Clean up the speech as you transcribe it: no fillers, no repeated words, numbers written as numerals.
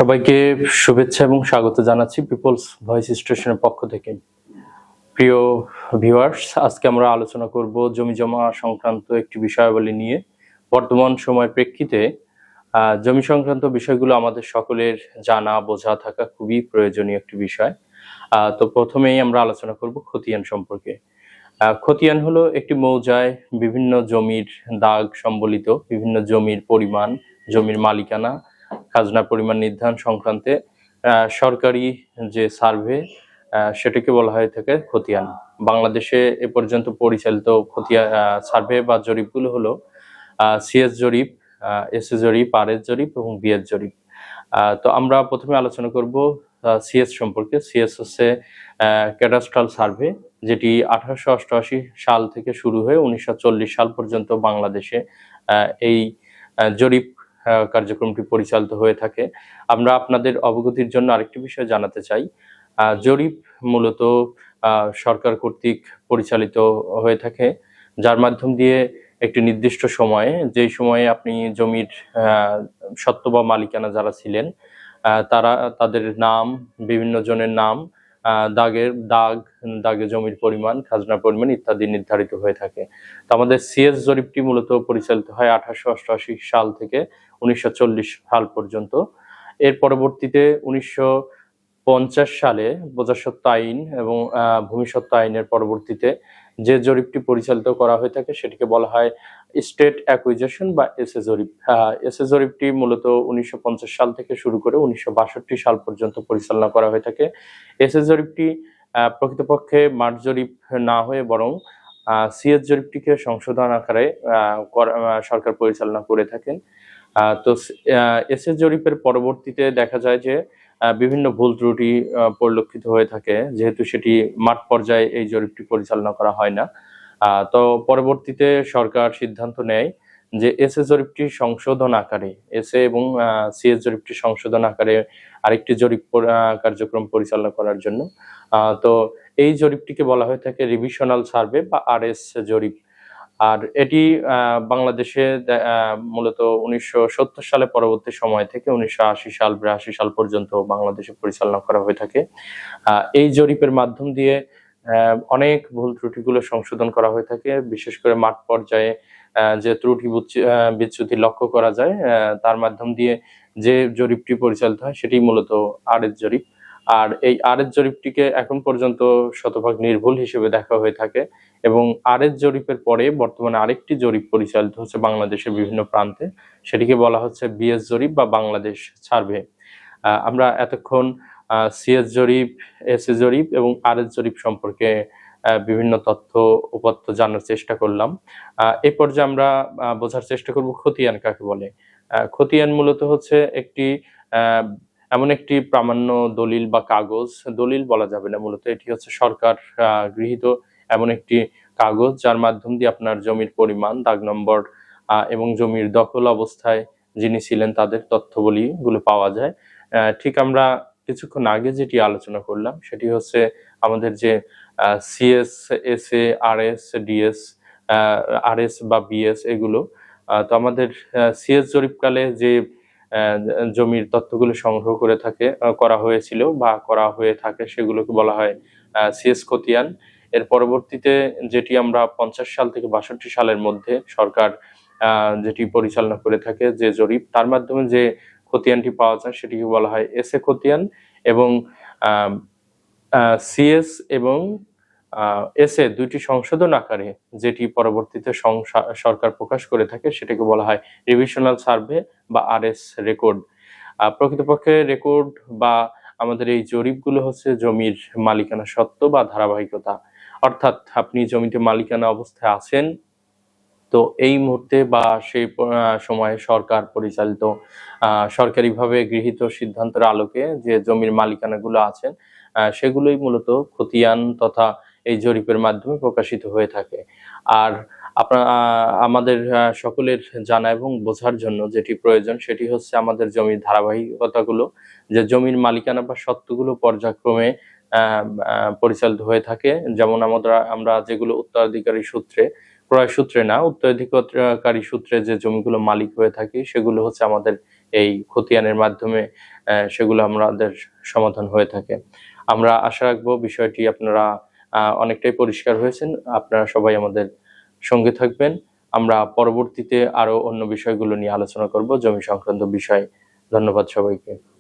সবাইকে শুভেচ্ছা এবং স্বাগত জানাচ্ছি পিপলস ভয়েস স্টেশনের পক্ষ থেকে। প্রিয় ভিউয়ার্স, আজকে আমরা আলোচনা করব জমি জমা সংক্রান্ত একটি বিষয়াবলী নিয়ে। বর্তমান সময়ের প্রেক্ষিতে জমি সংক্রান্ত বিষয়গুলো আমাদের সকলের জানা বোঝা থাকা খুবই প্রয়োজনীয় একটি বিষয়। তো প্রথমেই আমরা আলোচনা করব খতিয়ান সম্পর্কে। খতিয়ান হলো একটি মৌজায় বিভিন্ন জমির দাগ সম্বলিত বিভিন্ন জমির পরিমাণ, জমির মালিকানা, খাজনা পরিমাণ নির্ধারণ সংক্রান্তে সরকারি যে সার্ভে সেটাকে বলা হয়ে থাকে খতিয়ান। বাংলাদেশে এ পর্যন্ত পরিচালিত খতিয়ান সার্ভে বা জরিপগুলো হলো সিএস জরিপ, এসএ জরিপ, আরএস জরিপ এবং বিএস জরিপ। তো আমরা প্রথমে আলোচনা করব সিএস সম্পর্কে। সিএস হচ্ছে ক্যাডাস্ট্রাল সার্ভে, যেটি 1888 সাল থেকে শুরু হয়ে 1940 সাল পর্যন্ত বাংলাদেশে এই জরিপ কার্যক্রমটি পরিচালিত হয়ে থাকে। আমরা আপনাদের অবগতির জন্য আরেকটি বিষয় জানাতে চাই। জরিপ মূলত সরকার কর্তৃক পরিচালিত হয়ে থাকে, যার মাধ্যম দিয়ে একটি নির্দিষ্ট সময়ে, যেই সময়ে আপনি জমির স্বত্ব বা মালিকানা যারা ছিলেন তাদের নাম, বিভিন্ন জনের নাম, দাগে জমির পরিমাণ, খাজনার পরিমাণ ইত্যাদি নির্ধারিত হয়ে থাকে। তো আমাদের সিএস জরিপটি মূলত পরিচালিত হয় 1888 সাল থেকে 1940 সাল পর্যন্ত। এর পরবর্তীতে 1950 সালে প্রজাস্বত্ব আইন এবং ভূমিস্বত্ব আইনের পরবর্তীতে যে জরিপটি পরিচালিত করা হয়ে থাকে সেটিকে বলা হয় স্টেট অ্যাকুইজিশন বা এসএ জরিপ। এসএ জরিপটি মূলত 1950 সাল থেকে শুরু করে 1962 সাল পর্যন্ত পরিচালনা করা হয়ে থাকে। এসএ জরিপটি প্রকৃতপক্ষে মাঠ জরিপ না হয়ে বরং সিএস জরিপটিকে সংশোধন আকারে সরকার পরিচালনা করে থাকেন। তো এসএস জরিপের পরবর্তীতে দেখা যায় যে বিভিন্ন ভুল ত্রুটি পরিলক্ষিত হয়ে থাকে, যেহেতু সেটি মাঠ পর্যায়ে এই জরিপটি পরিচালনা করা হয় না। তো পরবর্তীতে সরকার সিদ্ধান্ত নেয় যে এসএ জরিপটি সংশোধন আকারে, এসএ এবং সিএস জরিপটি সংশোধন আকারে আরেকটি জরিপ কার্যক্রম পরিচালনা করার জন্য। তো এই জরিপটিকে বলা হয়ে থাকে রিভিশনাল সার্ভে বা আরএস জরিপ। আর এটি বাংলাদেশে মূলত 1970 সালে পরবর্তী সময় থেকে 1980 সাল 82 সাল পর্যন্ত বাংলাদেশে পরিচালনা করা হয়ে থাকে। এই জরিপের মাধ্যম দিয়ে অনেক ভুল ত্রুটিগুলো সংশোধন করা হয়ে থাকে, বিশেষ করে মাঠ পর্যায়ে যে ত্রুটি বিচ্যুতি লক্ষ্য করা যায় তার মাধ্যম দিয়ে যে জরিপটি পরিচালিত হয় সেটি মূলত আরএস জরিপ। আর এই আরএস জরিপটিকে এখন পর্যন্ত শতভাগ নির্ভুল হিসেবে দেখা হয়ে থাকে এবং আরএস জরিপের পরে বর্তমানে আরেকটি জরিপ পরিচালিত হচ্ছে বাংলাদেশের বিভিন্ন প্রান্তে, সেটিকে বলা হচ্ছে বিএস জরিপ বা বাংলাদেশ সার্ভে। আমরা এতক্ষণ সিএস জরিপ, এসএ জরিপ এবং আরএস জরিপ সম্পর্কে বিভিন্ন তথ্য উপাত্ত জানার চেষ্টা করলাম। এই পর্যায়ে আমরা বোঝার চেষ্টা করব খতিয়ান কাকে বলে। খতিয়ান মূলত হচ্ছে একটি এমন একটি প্রামাণ্য দলিল বা কাগজ, দলিল বলা যাবে না, মূলত এটি হচ্ছে সরকার গৃহীত এমন একটি কাগজ যার মাধ্যম দিয়ে আপনার জমির পরিমাণ, দাগ নম্বর এবং জমির দখল অবস্থায় যিনি ছিলেন তাদের তথ্যগুলো পাওয়া যায়। ঠিক আমরা কিছুক্ষণ আগে যেটি আলোচনা করলাম সেটি হচ্ছে আমাদের যে CS, SA, RS, DS, RS বা বিএস এগুলো। তো আমাদের সিএস জরিপকালে যে জমির তথ্যগুলো সংগ্রহ করা হয়েছিল বা করা হয়ে থাকে সেগুলোকে বলা হয় সিএস খতিয়ান। এর পরবর্তীতে যেটি আমরা 50 সাল থেকে 62 সালের মধ্যে সরকার যেটি পরিচালনা করে থাকে যে জরিপ, তার মাধ্যমে যে খতিয়ানটি পাওয়া যায় সেটিকে বলা হয় এসএ খতিয়ান। এবং সিএস এবং এসএ দুইটি সংশোধন আকারে যেটি পরবর্তীতে সরকার প্রকাশ করে থাকে সেটাকে বলা হয় রিভিশনাল সার্ভে বা আরএস রেকর্ড। প্রকৃতপক্ষে রেকর্ড বা আমাদের এই জরিপগুলো হচ্ছে জমির মালিকানা সত্ত্ব বা ধারাবাহিকতা, অর্থাৎ আপনি জমিতে মালিকানা অবস্থায় আছেন, তো এই মুহূর্তে বা সেই সময়ে সরকার পরিচালিত সরকারিভাবে গৃহীত সিদ্ধান্তের আলোকে যে জমির মালিকানাগুলো আছেন সেগুলোই মূলত খতিয়ান তথা এই জরিপের মাধ্যমে প্রকাশিত হয়ে থাকে। আর আমাদের সকলের জানা এবং বোঝার জন্য যেটি প্রয়োজন সেটি হচ্ছে আমাদের জমির ধারাবাহিকতাগুলো, যে জমির মালিকানা বা সত্ত্বগুলো পর্যায়ক্রমে পরিচালিত হয়ে থাকে। যেমন আমরা যেগুলো উত্তরাধিকারী সূত্রে, ক্রয় সূত্রে না, উত্তরাধিকারী সূত্রে যে জমিগুলো মালিক হয়ে থাকে সেগুলো হচ্ছে আমাদের এই খতিয়ানের মাধ্যমে সেগুলো আমাদের সমাধান হয়ে থাকে। আমরা আশা রাখবো বিষয়টি আপনারা অনেকটাই পরিষ্কার হয়েছেন। আপনারা সবাই আমাদের সঙ্গে থাকবেন। আমরা পরবর্তীতে আরো অন্য বিষয়গুলো নিয়ে আলোচনা করব, জমি সংক্রান্ত বিষয়। ধন্যবাদ সবাইকে।